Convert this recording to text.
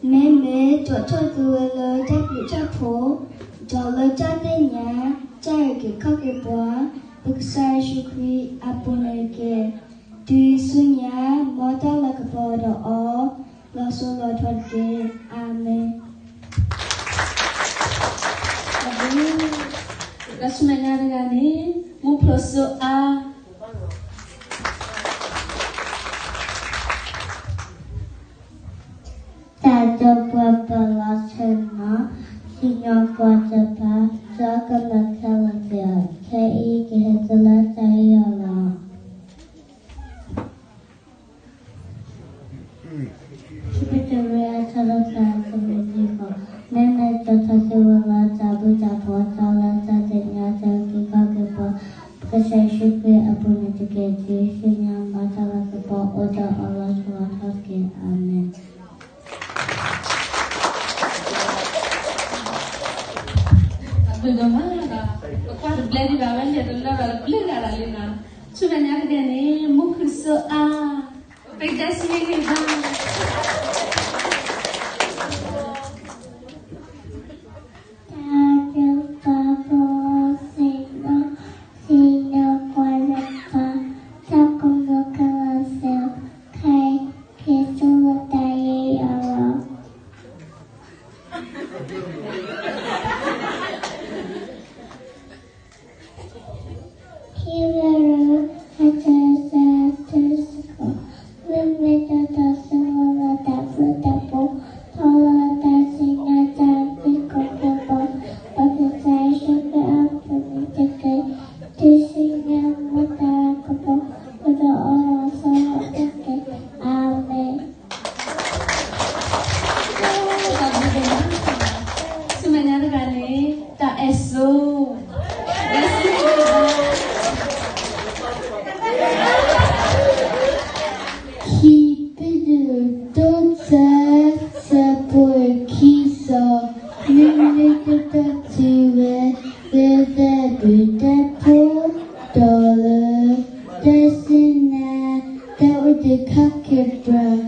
Meme toto duelo tapu chapo, dollar tatenya, jarke kakeboa, buksar shukri apuneke, du sunya, mota lakaboda o, lasso lotwake, amen. Kasumanyaragani, muploso a. Tado Papa Lasana, Signor Guatapa, Sakala Calabia, Kai Gehezala Tayala. Chipitaria Salasa Comitico, Nene Totasiwala Tabu Tapo, Salasa Tenyata Kikakipo, Kasai Shukri Apunatiketi, Signor Matala Kapo, Oda Allah Swataski, Amen. Bagaimana? Kalau beli bawang dia dulu beli nggak lina. Sebenarnya dia ni mungkin soal pedas ni kan. That was the cockpit, bro.